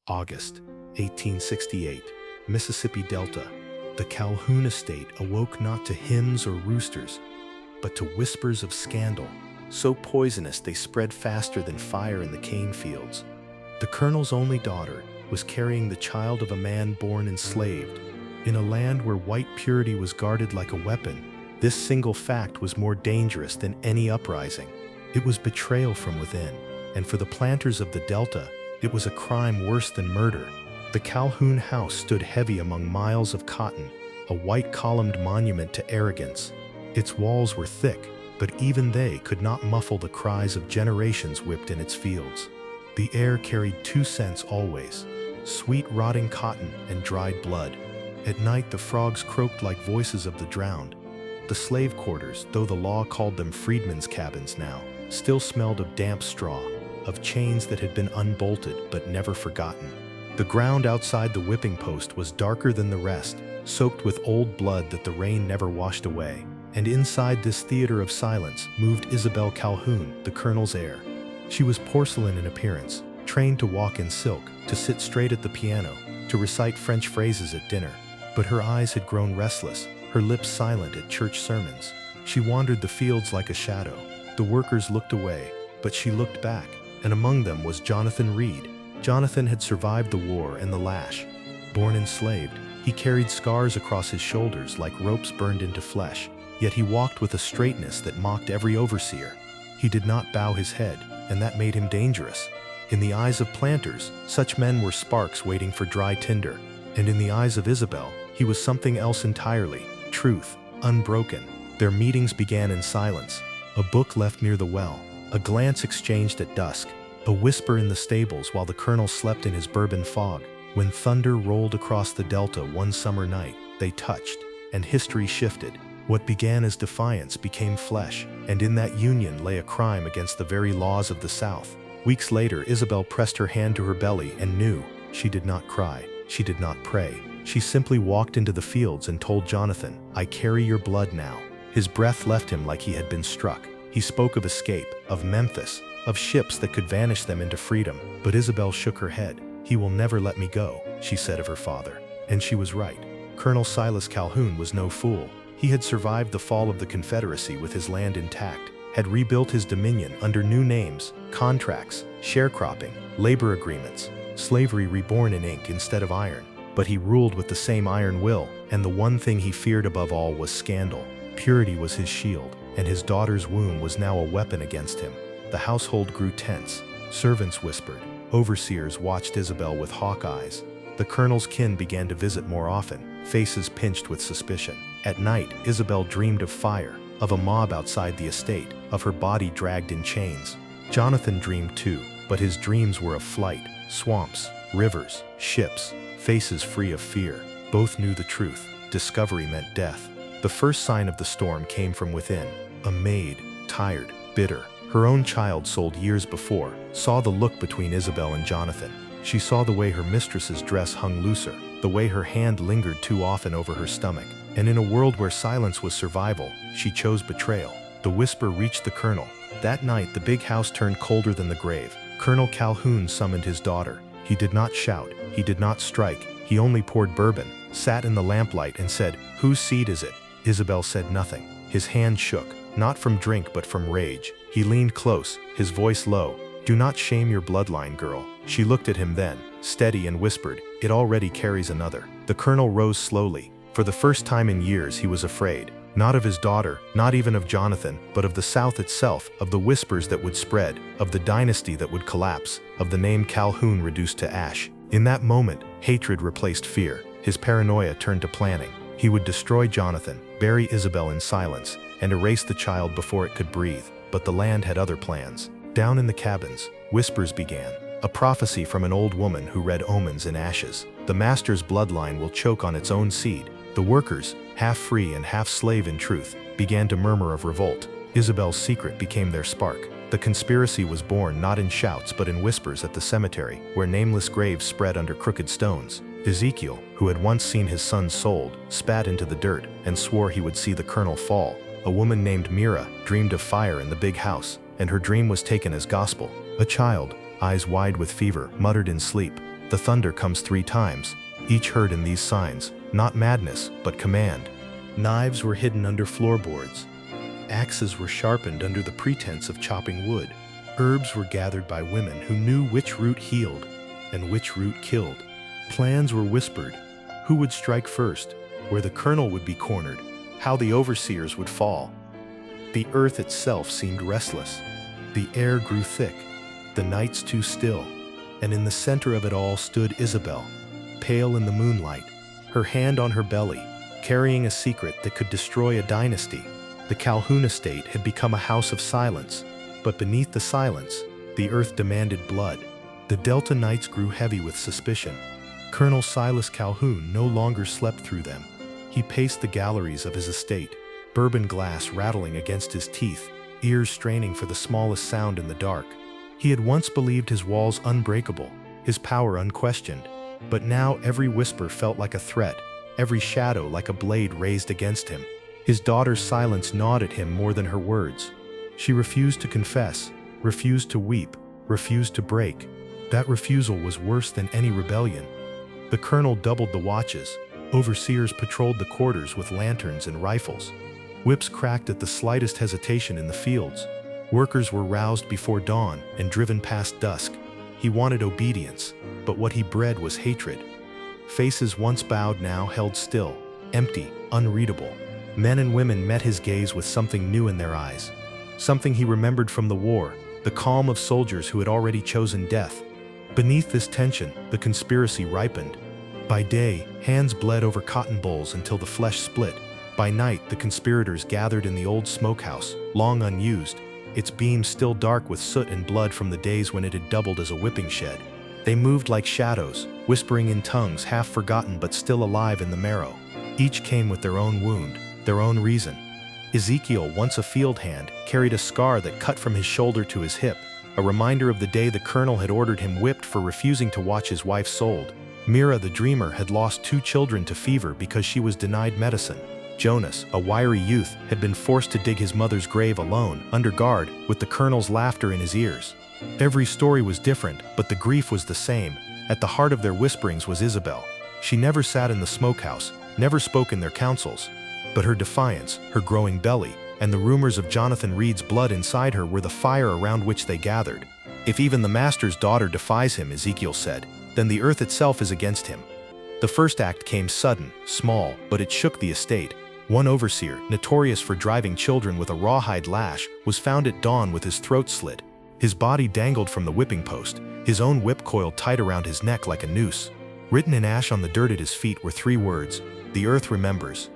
August 1868, Mississippi Delta. The Calhoun estate awoke not to hymns or roosters, but to whispers of scandal, so poisonous they spread faster than fire in the cane fields. The colonel's only daughter was carrying the child of a man born enslaved. In a land where white purity was guarded like a weapon, this single fact was more dangerous than any uprising. It was betrayal from within, and for the planters of the Delta, it was a crime worse than murder. The Calhoun house stood heavy among miles of cotton, a white-columned monument to arrogance. Its walls were thick, but even they could not muffle the cries of generations whipped in its fields. The air carried two scents always: sweet rotting cotton and dried blood. At night the frogs croaked like voices of the drowned. The slave quarters, though the law called them freedmen's cabins now, still smelled of damp straw, of chains that had been unbolted but never forgotten. The ground outside the whipping post was darker than the rest, soaked with old blood that the rain never washed away. And inside this theater of silence moved Isabel Calhoun, the colonel's heir. She was porcelain in appearance, trained to walk in silk, to sit straight at the piano, to recite French phrases at dinner. But her eyes had grown restless, her lips silent at church sermons. She wandered the fields like a shadow. The workers looked away, but she looked back, and among them was Jonathan Reed. Jonathan had survived the war and the lash. Born enslaved, he carried scars across his shoulders like ropes burned into flesh, yet he walked with a straightness that mocked every overseer. He did not bow his head, and that made him dangerous. In the eyes of planters, such men were sparks waiting for dry tinder, and in the eyes of Isabel, he was something else entirely: truth, unbroken. Their meetings began in silence. A book left near the well, a glance exchanged at dusk, a whisper in the stables while the colonel slept in his bourbon fog. When thunder rolled across the Delta one summer night, they touched, and history shifted. What began as defiance became flesh, and in that union lay a crime against the very laws of the South. Weeks later, Isabel pressed her hand to her belly and knew. She did not cry, she did not pray. She simply walked into the fields and told Jonathan, "I carry your blood now." His breath left him like he had been struck. He spoke of escape, of Memphis, of ships that could vanish them into freedom. But Isabel shook her head. "He will never let me go," she said of her father. And she was right. Colonel Silas Calhoun was no fool. He had survived the fall of the Confederacy with his land intact, had rebuilt his dominion under new names, contracts, sharecropping, labor agreements, slavery reborn in ink instead of iron. But he ruled with the same iron will, and the one thing he feared above all was scandal. Purity was his shield, and his daughter's womb was now a weapon against him. The household grew tense. Servants whispered. Overseers watched Isabel with hawk eyes. The colonel's kin began to visit more often, faces pinched with suspicion. At night, Isabel dreamed of fire, of a mob outside the estate, of her body dragged in chains. Jonathan dreamed too, but his dreams were of flight, swamps, rivers, ships, faces free of fear. Both knew the truth. Discovery meant death. The first sign of the storm came from within. A maid, tired, bitter, her own child sold years before, saw the look between Isabel and Jonathan. She saw the way her mistress's dress hung looser, the way her hand lingered too often over her stomach. And in a world where silence was survival, she chose betrayal. The whisper reached the colonel. That night, the big house turned colder than the grave. Colonel Calhoun summoned his daughter. He did not shout, he did not strike, he only poured bourbon, sat in the lamplight and said, "Whose seed is it?" Isabel said nothing. His hand shook, not from drink but from rage. He leaned close, his voice low. "Do not shame your bloodline, girl." She looked at him then, steady, and whispered, "It already carries another." The colonel rose slowly. For the first time in years he was afraid. Not of his daughter, not even of Jonathan, but of the South itself, of the whispers that would spread, of the dynasty that would collapse, of the name Calhoun reduced to ash. In that moment, hatred replaced fear. His paranoia turned to planning. He would destroy Jonathan, bury Isabel in silence, and erase the child before it could breathe. But the land had other plans. Down in the cabins, whispers began. A prophecy from an old woman who read omens in ashes. The master's bloodline will choke on its own seed. The workers, half free and half slave in truth, began to murmur of revolt. Isabel's secret became their spark. The conspiracy was born not in shouts but in whispers at the cemetery, where nameless graves spread under crooked stones. Ezekiel, who had once seen his son sold, spat into the dirt and swore he would see the colonel fall. A woman named Mira dreamed of fire in the big house, and her dream was taken as gospel. A child, eyes wide with fever, muttered in sleep, The thunder comes 3 times, each heard in these signs, not madness, but command. Knives were hidden under floorboards. Axes were sharpened under the pretense of chopping wood. Herbs were gathered by women who knew which root healed and which root killed. Plans were whispered: who would strike first, where the colonel would be cornered, how the overseers would fall. The earth itself seemed restless. The air grew thick, the nights too still, and in the center of it all stood Isabel, pale in the moonlight, her hand on her belly, carrying a secret that could destroy a dynasty. The Calhoun estate had become a house of silence, but beneath the silence, the earth demanded blood. The Delta nights grew heavy with suspicion. Colonel Silas Calhoun no longer slept through them. He paced the galleries of his estate, bourbon glass rattling against his teeth, ears straining for the smallest sound in the dark. He had once believed his walls unbreakable, his power unquestioned, but now every whisper felt like a threat, every shadow like a blade raised against him. His daughter's silence gnawed at him more than her words. She refused to confess, refused to weep, refused to break. That refusal was worse than any rebellion. The colonel doubled the watches. Overseers patrolled the quarters with lanterns and rifles. Whips cracked at the slightest hesitation in the fields. Workers were roused before dawn and driven past dusk. He wanted obedience, but what he bred was hatred. Faces once bowed now held still, empty, unreadable. Men and women met his gaze with something new in their eyes. Something he remembered from the war, the calm of soldiers who had already chosen death. Beneath this tension, the conspiracy ripened. By day, hands bled over cotton bowls until the flesh split. By night, the conspirators gathered in the old smokehouse, long unused, its beams still dark with soot and blood from the days when it had doubled as a whipping shed. They moved like shadows, whispering in tongues half forgotten but still alive in the marrow. Each came with their own wound, their own reason. Ezekiel, once a field hand, carried a scar that cut from his shoulder to his hip, a reminder of the day the colonel had ordered him whipped for refusing to watch his wife sold. Mira, the dreamer, had lost 2 children to fever because she was denied medicine. Jonas, a wiry youth, had been forced to dig his mother's grave alone, under guard, with the colonel's laughter in his ears. Every story was different, but the grief was the same. At the heart of their whisperings was Isabel. She never sat in the smokehouse, never spoke in their councils. But her defiance, her growing belly, and the rumors of Jonathan Reed's blood inside her were the fire around which they gathered. If even the master's daughter defies him, Ezekiel said, then the earth itself is against him. The first act came sudden, small, but it shook the estate. One overseer, notorious for driving children with a rawhide lash, was found at dawn with his throat slit. His body dangled from the whipping post, his own whip coiled tight around his neck like a noose. Written in ash on the dirt at his feet were 3 words: "The earth remembers."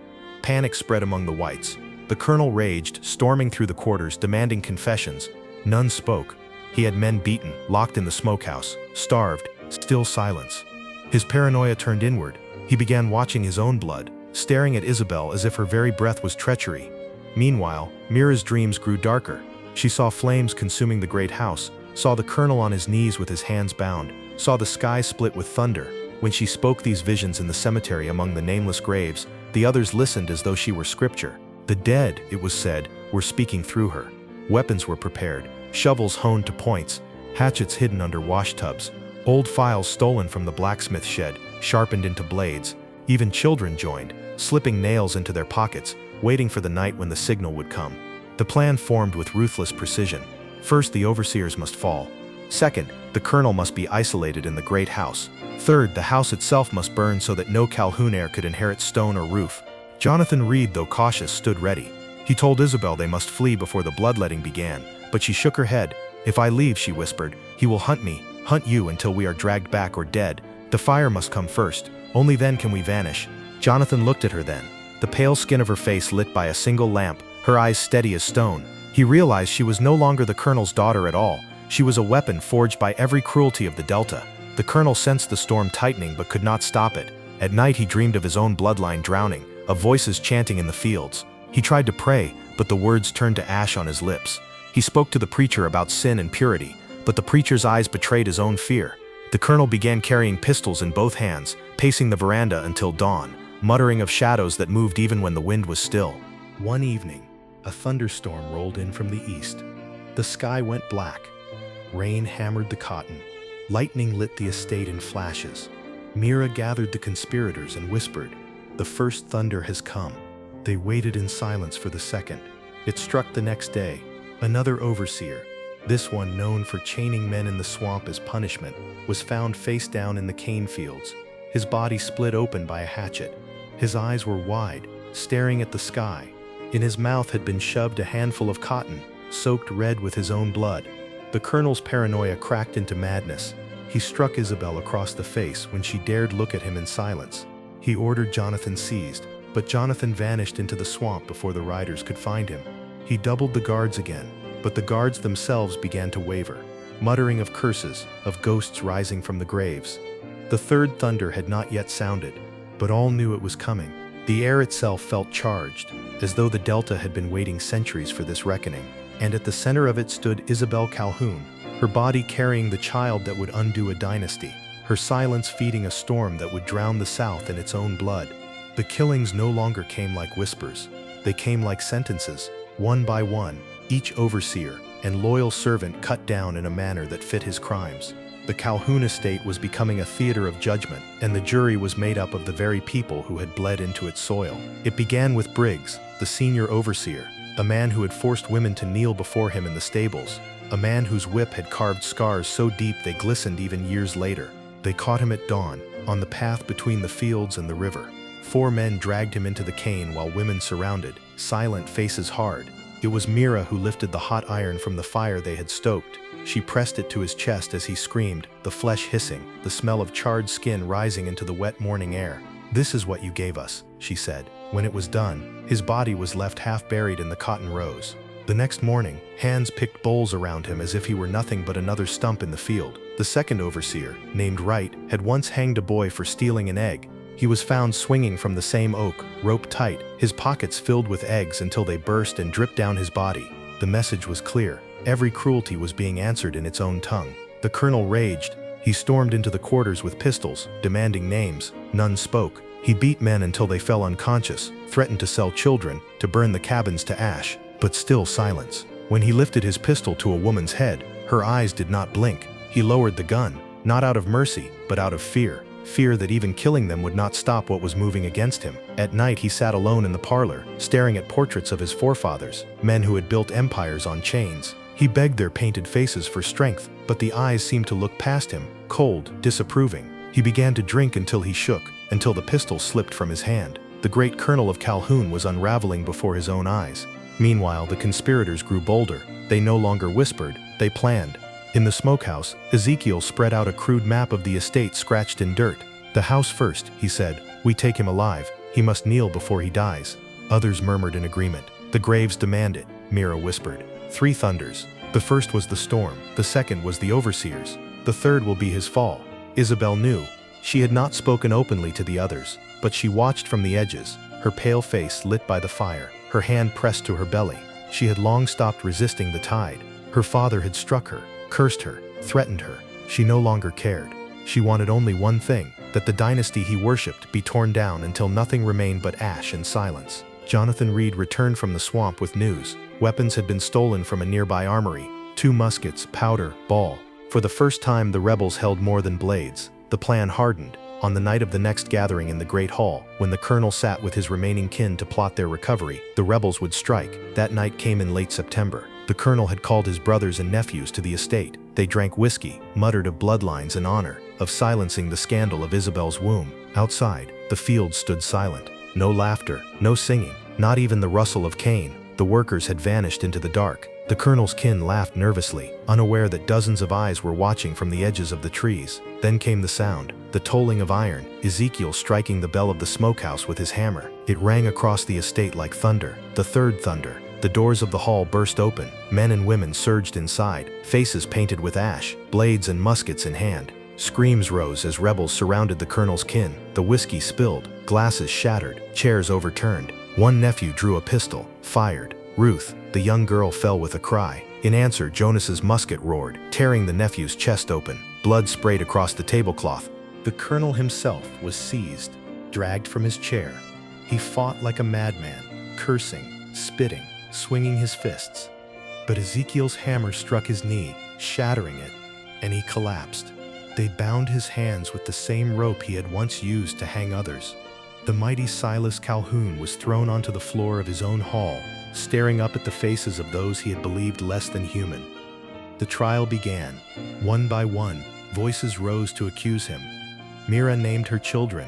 Panic spread among the whites. The colonel raged, storming through the quarters, demanding confessions. None spoke. He had men beaten, locked in the smokehouse, starved, still silence. His paranoia turned inward. He began watching his own blood, staring at Isabel as if her very breath was treachery. Meanwhile, Mira's dreams grew darker. She saw flames consuming the great house, saw the colonel on his knees with his hands bound, saw the sky split with thunder. When she spoke these visions in the cemetery among the nameless graves, the others listened as though she were scripture. The dead, it was said, were speaking through her. Weapons were prepared, shovels honed to points, hatchets hidden under washtubs, old files stolen from the blacksmith shed, sharpened into blades. Even children joined, slipping nails into their pockets, waiting for the night when the signal would come. The plan formed with ruthless precision. First, the overseers must fall. Second, the colonel must be isolated in the great house. Third, the house itself must burn so that no Calhoun heir could inherit stone or roof. Jonathan Reed, though cautious, stood ready. He told Isabel they must flee before the bloodletting began, but she shook her head. "If I leave," she whispered, "he will hunt me, hunt you until we are dragged back or dead. The fire must come first. Only then can we vanish." Jonathan looked at her then, the pale skin of her face lit by a single lamp, her eyes steady as stone. He realized she was no longer the colonel's daughter at all. She was a weapon forged by every cruelty of the Delta. The colonel sensed the storm tightening but could not stop it. At night he dreamed of his own bloodline drowning, of voices chanting in the fields. He tried to pray, but the words turned to ash on his lips. He spoke to the preacher about sin and purity, but the preacher's eyes betrayed his own fear. The colonel began carrying pistols in both hands, pacing the veranda until dawn, muttering of shadows that moved even when the wind was still. One evening, a thunderstorm rolled in from the east. The sky went black. Rain hammered the cotton. Lightning lit the estate in flashes. Mira gathered the conspirators and whispered, "The first thunder has come." They waited in silence for the second. It struck the next day. Another overseer, this one known for chaining men in the swamp as punishment, was found face down in the cane fields, his body split open by a hatchet. His eyes were wide, staring at the sky. In his mouth had been shoved a handful of cotton, soaked red with his own blood. The colonel's paranoia cracked into madness. He struck Isabel across the face when she dared look at him in silence. He ordered Jonathan seized, but Jonathan vanished into the swamp before the riders could find him. He doubled the guards again, but the guards themselves began to waver, muttering of curses, of ghosts rising from the graves. The third thunder had not yet sounded, but all knew it was coming. The air itself felt charged, as though the Delta had been waiting centuries for this reckoning. And at the center of it stood Isabel Calhoun, her body carrying the child that would undo a dynasty, her silence feeding a storm that would drown the South in its own blood. The killings no longer came like whispers. They came like sentences, one by one, each overseer and loyal servant cut down in a manner that fit his crimes. The Calhoun estate was becoming a theater of judgment, and the jury was made up of the very people who had bled into its soil. It began with Briggs, the senior overseer, a man who had forced women to kneel before him in the stables, a man whose whip had carved scars so deep they glistened even years later. They caught him at dawn, on the path between the fields and the river. 4 men dragged him into the cane while women surrounded, silent, faces hard. It was Mira who lifted the hot iron from the fire they had stoked. She pressed it to his chest as he screamed, the flesh hissing, the smell of charred skin rising into the wet morning air. "This is what you gave us," she said. When it was done, his body was left half buried in the cotton rows. The next morning, hands picked bowls around him as if he were nothing but another stump in the field. The second overseer, named Wright, had once hanged a boy for stealing an egg. He was found swinging from the same oak, rope tight, his pockets filled with eggs until they burst and dripped down his body. The message was clear. Every cruelty was being answered in its own tongue. The colonel raged. He stormed into the quarters with pistols, demanding names. None spoke. He beat men until they fell unconscious, threatened to sell children, to burn the cabins to ash, but still silence. When he lifted his pistol to a woman's head, her eyes did not blink. He lowered the gun, not out of mercy, but out of fear. Fear that even killing them would not stop what was moving against him. At night he sat alone in the parlor, staring at portraits of his forefathers, men who had built empires on chains. He begged their painted faces for strength, but the eyes seemed to look past him, cold, disapproving. He began to drink until he shook, until the pistol slipped from his hand. The great colonel of Calhoun was unraveling before his own eyes. Meanwhile, the conspirators grew bolder. They no longer whispered, they planned. In the smokehouse, Ezekiel spread out a crude map of the estate scratched in dirt. "The house first," he said. "We take him alive. He must kneel before he dies." Others murmured in agreement. "The graves demand it," Mira whispered. 3 thunders. The first was the storm. The second was the overseers. The third will be his fall. Isabel knew. She had not spoken openly to the others, but she watched from the edges, her pale face lit by the fire, her hand pressed to her belly. She had long stopped resisting the tide. Her father had struck her, cursed her, threatened her. She no longer cared. She wanted only one thing, that the dynasty he worshipped be torn down until nothing remained but ash and silence. Jonathan Reed returned from the swamp with news. Weapons had been stolen from a nearby armory. 2 muskets, powder, ball. For the first time the rebels held more than blades. The plan hardened. On the night of the next gathering in the Great Hall, when the colonel sat with his remaining kin to plot their recovery, the rebels would strike. That night came in late September. The colonel had called his brothers and nephews to the estate. They drank whiskey, muttered of bloodlines and honor, of silencing the scandal of Isabel's womb. Outside, the field stood silent. No laughter, no singing, not even the rustle of cane. The workers had vanished into the dark. The colonel's kin laughed nervously, unaware that dozens of eyes were watching from the edges of the trees. Then came the sound, the tolling of iron, Ezekiel striking the bell of the smokehouse with his hammer. It rang across the estate like thunder, the third thunder. The doors of the hall burst open. Men and women surged inside, faces painted with ash, blades and muskets in hand. Screams rose as rebels surrounded the colonel's kin. The whiskey spilled, glasses shattered, chairs overturned. One nephew drew a pistol, fired. Ruth, the young girl, fell with a cry. In answer, Jonas's musket roared, tearing the nephew's chest open. Blood sprayed across the tablecloth. The colonel himself was seized, dragged from his chair. He fought like a madman, cursing, spitting, swinging his fists. But Ezekiel's hammer struck his knee, shattering it, and he collapsed. They bound his hands with the same rope he had once used to hang others. The mighty Silas Calhoun was thrown onto the floor of his own hall, staring up at the faces of those he had believed less than human. The trial began. One by one, voices rose to accuse him. Mira named her children.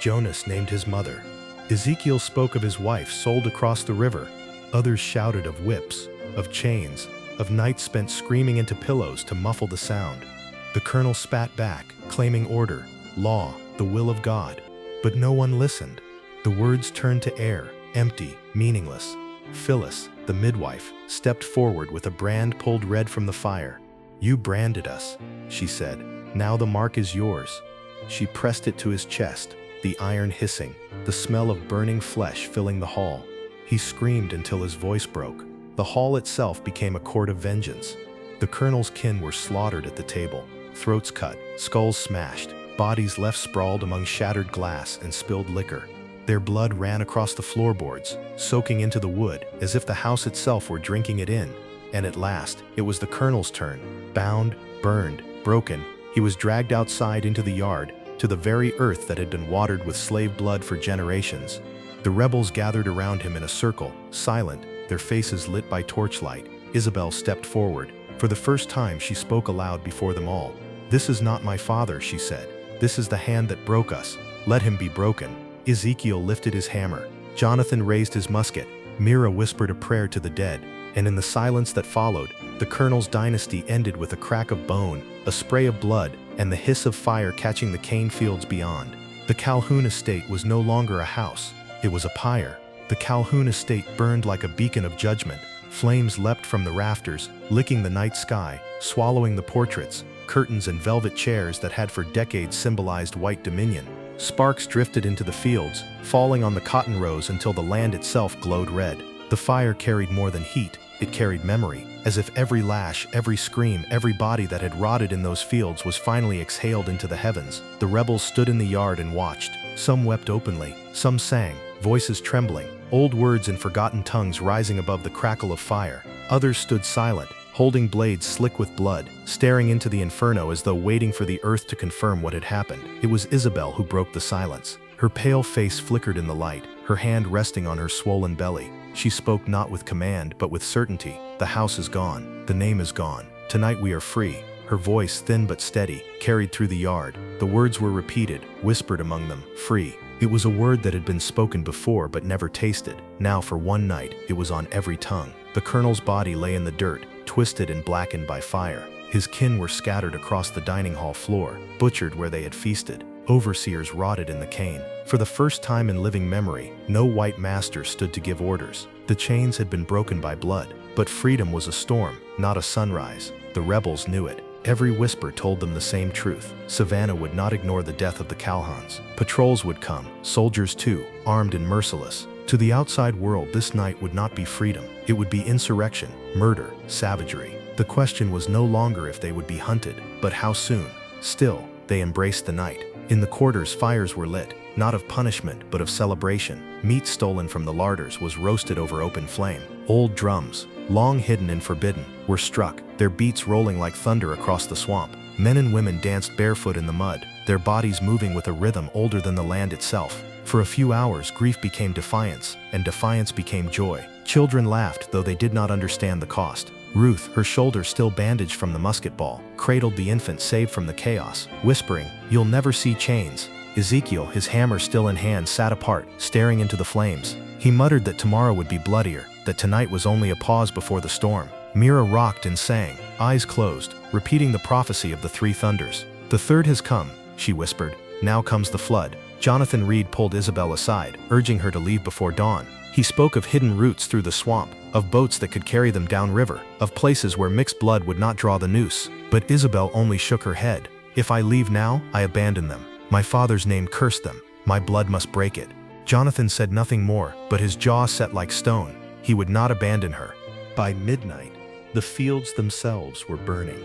Jonas named his mother. Ezekiel spoke of his wife sold across the river. Others shouted of whips, of chains, of nights spent screaming into pillows to muffle the sound. The colonel spat back, claiming order, law, the will of God. But no one listened. The words turned to air, empty, meaningless. Phyllis, the midwife, stepped forward with a brand pulled red from the fire. "You branded us," she said. "Now the mark is yours." She pressed it to his chest, the iron hissing, the smell of burning flesh filling the hall. He screamed until his voice broke. The hall itself became a court of vengeance. The colonel's kin were slaughtered at the table, throats cut, skulls smashed, bodies left sprawled among shattered glass and spilled liquor. Their blood ran across the floorboards, soaking into the wood as if the house itself were drinking it in. And at last, it was the colonel's turn. Bound, burned, broken, he was dragged outside into the yard, to the very earth that had been watered with slave blood for generations. The rebels gathered around him in a circle, silent, their faces lit by torchlight. Isabel stepped forward. For the first time, she spoke aloud before them all. "This is not my father," she said. "This is the hand that broke us. Let him be broken." Ezekiel lifted his hammer. Jonathan raised his musket. Mira whispered a prayer to the dead. And in the silence that followed, the colonel's dynasty ended with a crack of bone, a spray of blood, and the hiss of fire catching the cane fields beyond. The Calhoun estate was no longer a house. It was a pyre. The Calhoun estate burned like a beacon of judgment. Flames leapt from the rafters, licking the night sky, swallowing the portraits, curtains and velvet chairs that had for decades symbolized white dominion. Sparks drifted into the fields, falling on the cotton rows until the land itself glowed red. The fire carried more than heat, it carried memory, as if every lash, every scream, every body that had rotted in those fields was finally exhaled into the heavens. The rebels stood in the yard and watched. Some wept openly, some sang, voices trembling, old words in forgotten tongues rising above the crackle of fire. Others stood silent, holding blades slick with blood, staring into the inferno as though waiting for the earth to confirm what had happened. It was Isabel who broke the silence. Her pale face flickered in the light, her hand resting on her swollen belly. She spoke not with command, but with certainty. "The house is gone. The name is gone. Tonight we are free." Her voice, thin but steady, carried through the yard. The words were repeated, whispered among them, "Free." It was a word that had been spoken before but never tasted. Now for one night, it was on every tongue. The colonel's body lay in the dirt, twisted and blackened by fire. His kin were scattered across the dining hall floor, butchered where they had feasted. Overseers rotted in the cane. For the first time in living memory, no white master stood to give orders. The chains had been broken by blood, but freedom was a storm, not a sunrise. The rebels knew it. Every whisper told them the same truth. Savannah would not ignore the death of the Calhouns. Patrols would come, soldiers too, armed and merciless. To the outside world, this night would not be freedom. It would be insurrection, murder, savagery. The question was no longer if they would be hunted, but how soon. Still, they embraced the night. In the quarters, fires were lit, not of punishment, but of celebration. Meat stolen from the larders was roasted over open flame. Old drums, long hidden and forbidden, were struck, their beats rolling like thunder across the swamp. Men and women danced barefoot in the mud, their bodies moving with a rhythm older than the land itself. For a few hours, grief became defiance, and defiance became joy. Children laughed, though they did not understand the cost. Ruth, her shoulder still bandaged from the musket ball, cradled the infant saved from the chaos, whispering, "You'll never see chains." Ezekiel, his hammer still in hand, sat apart, staring into the flames. He muttered that tomorrow would be bloodier, that tonight was only a pause before the storm. Mira rocked and sang, eyes closed, repeating the prophecy of the three thunders. "The third has come," she whispered. "Now comes the flood." Jonathan Reed pulled Isabel aside, urging her to leave before dawn. He spoke of hidden routes through the swamp, of boats that could carry them downriver, of places where mixed blood would not draw the noose. But Isabel only shook her head. "If I leave now, I abandon them. My father's name cursed them. My blood must break it." Jonathan said nothing more, but his jaw set like stone. He would not abandon her. By midnight, the fields themselves were burning.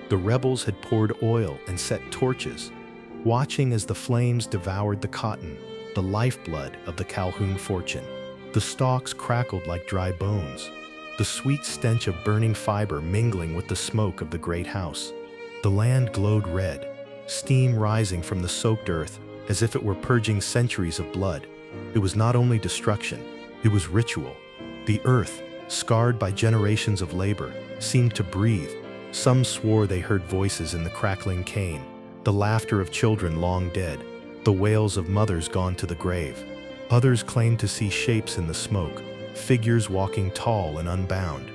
The rebels had poured oil and set torches, watching as the flames devoured the cotton, the lifeblood of the Calhoun fortune. The stalks crackled like dry bones, the sweet stench of burning fiber mingling with the smoke of the great house. The land glowed red, steam rising from the soaked earth as if it were purging centuries of blood. It was not only destruction, it was ritual. The earth, scarred by generations of labor, seemed to breathe. Some swore they heard voices in the crackling cane, the laughter of children long dead, the wails of mothers gone to the grave. Others claimed to see shapes in the smoke, figures walking tall and unbound.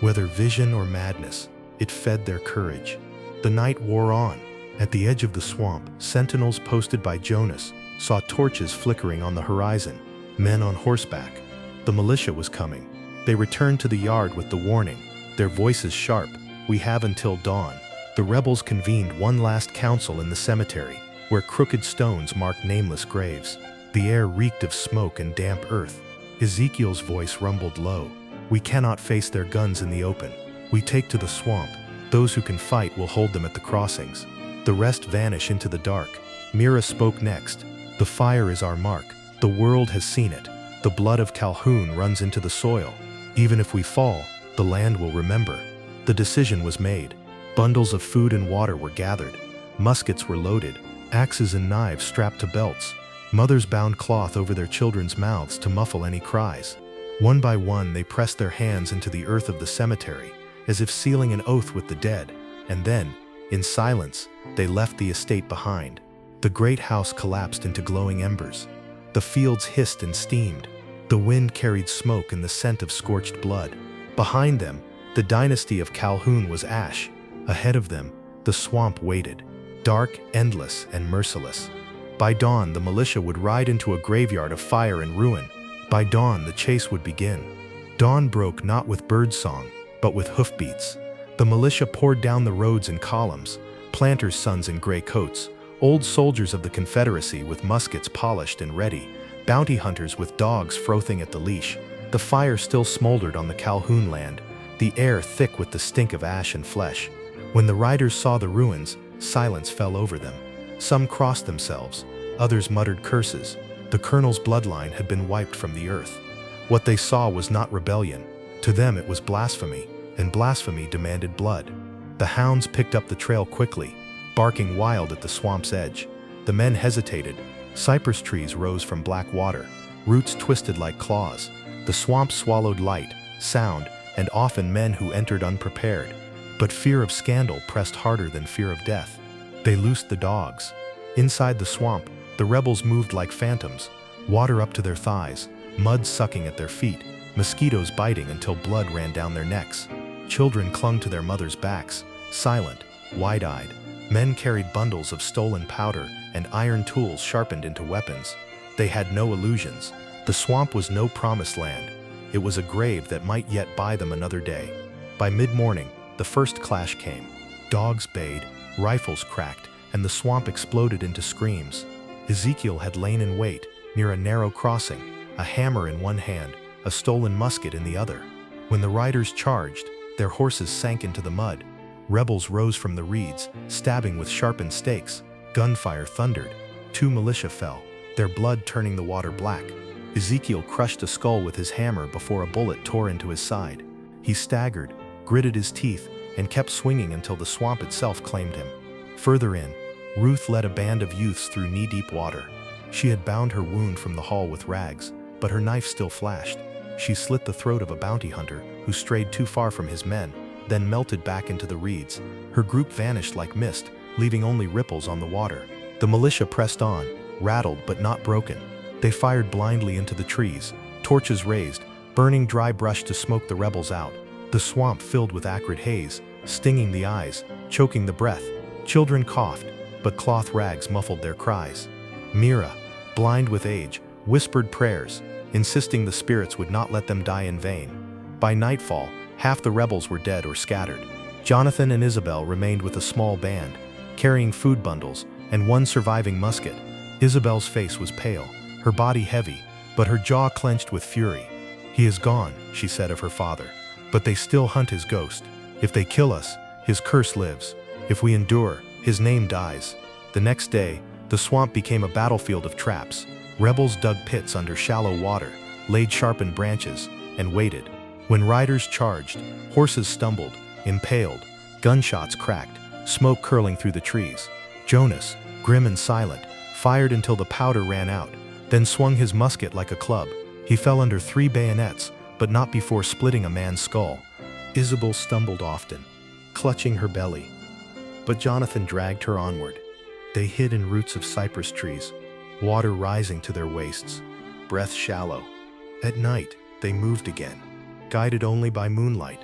Whether vision or madness, it fed their courage. The night wore on. At the edge of the swamp, sentinels posted by Jonas saw torches flickering on the horizon, men on horseback. The militia was coming. They returned to the yard with the warning, their voices sharp, "We have until dawn." The rebels convened one last council in the cemetery, where crooked stones marked nameless graves. The air reeked of smoke and damp earth. Ezekiel's voice rumbled low, "We cannot face their guns in the open. We take to the swamp. Those who can fight will hold them at the crossings. The rest vanish into the dark." Mira spoke next, "The fire is our mark. The world has seen it. The blood of Calhoun runs into the soil. Even if we fall, the land will remember." The decision was made. Bundles of food and water were gathered. Muskets were loaded, axes and knives strapped to belts. Mothers bound cloth over their children's mouths to muffle any cries. One by one, they pressed their hands into the earth of the cemetery, as if sealing an oath with the dead, and then, in silence, they left the estate behind. The great house collapsed into glowing embers. The fields hissed and steamed. The wind carried smoke and the scent of scorched blood. Behind them, the dynasty of Calhoun was ash. Ahead of them, the swamp waited, dark, endless, and merciless. By dawn, the militia would ride into a graveyard of fire and ruin. By dawn, the chase would begin. Dawn broke not with birdsong, but with hoofbeats. The militia poured down the roads in columns, planters' sons in gray coats, old soldiers of the Confederacy with muskets polished and ready, bounty hunters with dogs frothing at the leash. The fire still smoldered on the Calhoun land, the air thick with the stink of ash and flesh. When the riders saw the ruins, silence fell over them. Some crossed themselves, others muttered curses. The colonel's bloodline had been wiped from the earth. What they saw was not rebellion. To them it was blasphemy, and blasphemy demanded blood. The hounds picked up the trail quickly, barking wild at the swamp's edge. The men hesitated. Cypress trees rose from black water, roots twisted like claws. The swamp swallowed light, sound, and often men who entered unprepared. But fear of scandal pressed harder than fear of death. They loosed the dogs. Inside the swamp, the rebels moved like phantoms, water up to their thighs, mud sucking at their feet, mosquitoes biting until blood ran down their necks. Children clung to their mothers' backs, silent, wide-eyed. Men carried bundles of stolen powder and iron tools sharpened into weapons. They had no illusions. The swamp was no promised land. It was a grave that might yet buy them another day. By mid-morning, the first clash came. Dogs bayed, rifles cracked, and the swamp exploded into screams. Ezekiel had lain in wait near a narrow crossing, a hammer in one hand, a stolen musket in the other. When the riders charged, their horses sank into the mud. Rebels rose from the reeds, stabbing with sharpened stakes. Gunfire thundered. 2 militia fell, their blood turning the water black. Ezekiel crushed a skull with his hammer before a bullet tore into his side. He staggered, gritted his teeth, and kept swinging until the swamp itself claimed him. Further in, Ruth led a band of youths through knee-deep water. She had bound her wound from the hall with rags, but her knife still flashed. She slit the throat of a bounty hunter who strayed too far from his men, then melted back into the reeds. Her group vanished like mist, leaving only ripples on the water. The militia pressed on, rattled but not broken. They fired blindly into the trees, torches raised, burning dry brush to smoke the rebels out. The swamp filled with acrid haze, stinging the eyes, choking the breath. Children coughed, but cloth rags muffled their cries. Mira, blind with age, whispered prayers, insisting the spirits would not let them die in vain. By nightfall, half the rebels were dead or scattered. Jonathan and Isabel remained with a small band, carrying food bundles and one surviving musket. Isabel's face was pale, her body heavy, but her jaw clenched with fury. "He is gone," she said of her father, "but they still hunt his ghost. If they kill us, his curse lives. If we endure, his name dies." The next day, the swamp became a battlefield of traps. Rebels dug pits under shallow water, laid sharpened branches, and waited. When riders charged, horses stumbled, impaled, gunshots cracked, smoke curling through the trees. Jonas, grim and silent, fired until the powder ran out, then swung his musket like a club. He fell under 3 bayonets, but not before splitting a man's skull. Isabel stumbled often, clutching her belly, but Jonathan dragged her onward. They hid in roots of cypress trees, water rising to their waists, breath shallow. At night, they moved again, guided only by moonlight.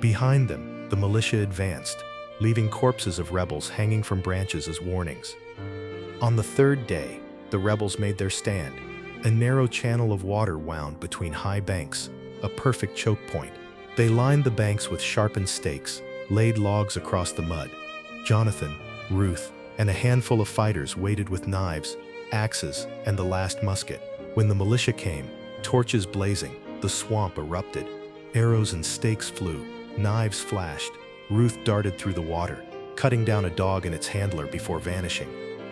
Behind them, the militia advanced, leaving corpses of rebels hanging from branches as warnings. On the 3rd day, the rebels made their stand. A narrow channel of water wound between high banks, a perfect choke point. They lined the banks with sharpened stakes, laid logs across the mud. Jonathan, Ruth, and a handful of fighters waited with knives, axes, and the last musket. When the militia came, torches blazing, the swamp erupted. Arrows and stakes flew, knives flashed. Ruth darted through the water, cutting down a dog and its handler before vanishing.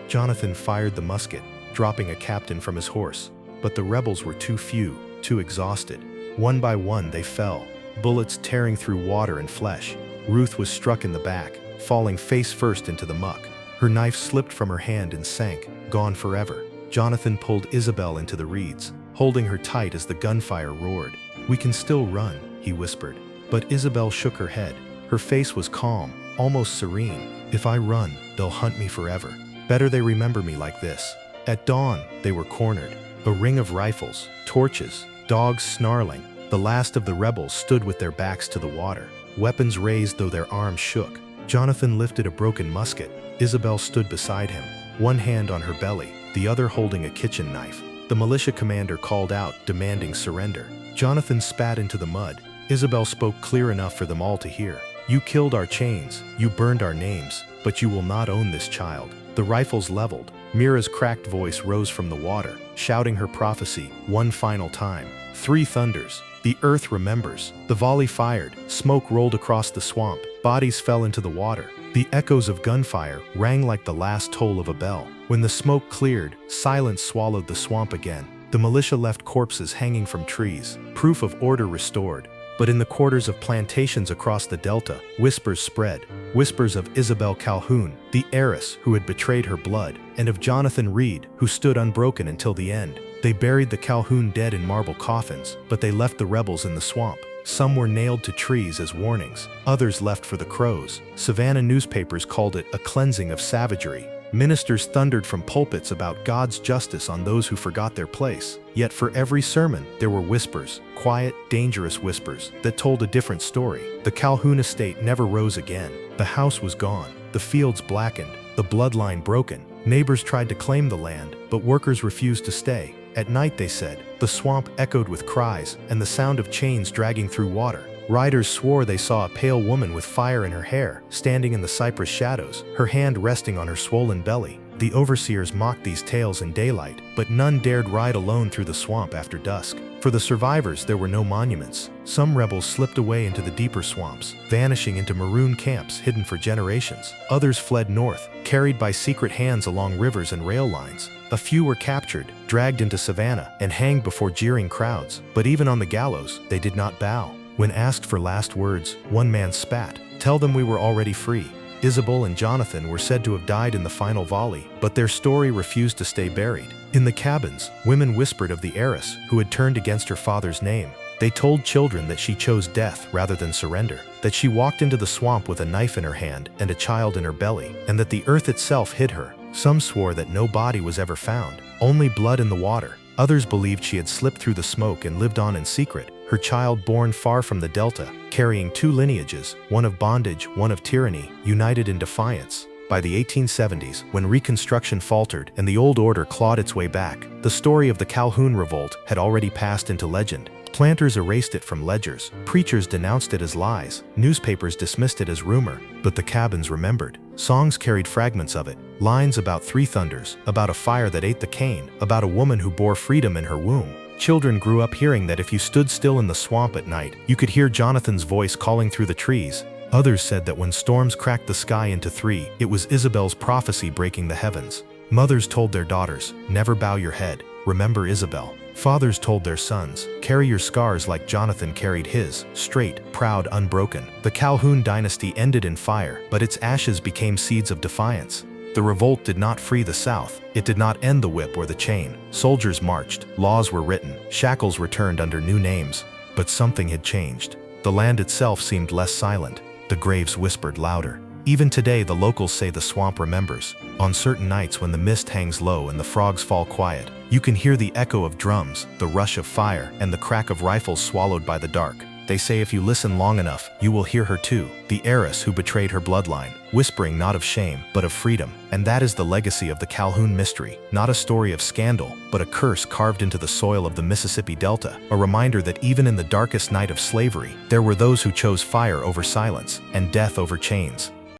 Jonathan fired the musket, dropping a captain from his horse. But the rebels were too few, too exhausted. One by one they fell, bullets tearing through water and flesh. Ruth was struck in the back, falling face first into the muck. Her knife slipped from her hand and sank, gone forever. Jonathan pulled Isabel into the reeds, holding her tight as the gunfire roared. "We can still run," he whispered. But Isabel shook her head. Her face was calm, almost serene. "If I run, they'll hunt me forever. Better they remember me like this." At dawn, they were cornered. A ring of rifles, torches, dogs snarling. The last of the rebels stood with their backs to the water, weapons raised though their arms shook. Jonathan lifted a broken musket. Isabel stood beside him, one hand on her belly, the other holding a kitchen knife. The militia commander called out, demanding surrender. Jonathan spat into the mud. Isabel spoke clear enough for them all to hear. "You killed our chains, you burned our names, but you will not own this child." The rifles leveled. Mira's cracked voice rose from the water, shouting her prophecy one final time. 3 thunders. The earth remembers. The volley fired. Smoke rolled across the swamp. Bodies fell into the water. The echoes of gunfire rang like the last toll of a bell. When the smoke cleared, silence swallowed the swamp again. The militia left corpses hanging from trees, proof of order restored. But in the quarters of plantations across the delta, whispers spread. Whispers of Isabel Calhoun, the heiress who had betrayed her blood, and of Jonathan Reed, who stood unbroken until the end. They buried the Calhoun dead in marble coffins, but they left the rebels in the swamp. Some were nailed to trees as warnings, others left for the crows. Savannah newspapers called it a cleansing of savagery. Ministers thundered from pulpits about God's justice on those who forgot their place. Yet for every sermon, there were whispers, quiet, dangerous whispers, that told a different story. The Calhoun estate never rose again. The house was gone, the fields blackened, the bloodline broken. Neighbors tried to claim the land, but workers refused to stay. At night, they said, the swamp echoed with cries and the sound of chains dragging through water. Riders swore they saw a pale woman with fire in her hair, standing in the cypress shadows, her hand resting on her swollen belly. The overseers mocked these tales in daylight, but none dared ride alone through the swamp after dusk. For the survivors, there were no monuments. Some rebels slipped away into the deeper swamps, vanishing into maroon camps hidden for generations. Others fled north, carried by secret hands along rivers and rail lines. A few were captured, dragged into Savannah, and hanged before jeering crowds. But even on the gallows, they did not bow. When asked for last words, one man spat, "Tell them we were already free." Isabel and Jonathan were said to have died in the final volley, but their story refused to stay buried. In the cabins, women whispered of the heiress who had turned against her father's name. They told children that she chose death rather than surrender, that she walked into the swamp with a knife in her hand and a child in her belly, and that the earth itself hid her. Some swore that no body was ever found, only blood in the water. Others believed she had slipped through the smoke and lived on in secret, her child born far from the delta, carrying 2 lineages, one of bondage, one of tyranny, united in defiance. By the 1870s, when Reconstruction faltered and the old order clawed its way back, the story of the Calhoun revolt had already passed into legend. Planters erased it from ledgers, preachers denounced it as lies, newspapers dismissed it as rumor, but the cabins remembered. Songs carried fragments of it, lines about 3 thunders, about a fire that ate the cane, about a woman who bore freedom in her womb. Children grew up hearing that if you stood still in the swamp at night, you could hear Jonathan's voice calling through the trees. Others said that when storms cracked the sky into 3, it was Isabel's prophecy breaking the heavens. Mothers told their daughters, "Never bow your head, remember Isabel." Fathers told their sons, "Carry your scars like Jonathan carried his, straight, proud, unbroken." The Calhoun dynasty ended in fire, but its ashes became seeds of defiance. The revolt did not free the South. It did not end the whip or the chain. Soldiers marched, laws were written, shackles were turned under new names. But something had changed. The land itself seemed less silent. The graves whispered louder. Even today, the locals say the swamp remembers. On certain nights when the mist hangs low and the frogs fall quiet, you can hear the echo of drums, the rush of fire, and the crack of rifles swallowed by the dark. They say if you listen long enough, you will hear her too, the heiress who betrayed her bloodline, whispering not of shame, but of freedom. And that is the legacy of the Calhoun mystery, not a story of scandal, but a curse carved into the soil of the Mississippi Delta, a reminder that even in the darkest night of slavery, there were those who chose fire over silence, and death over chains.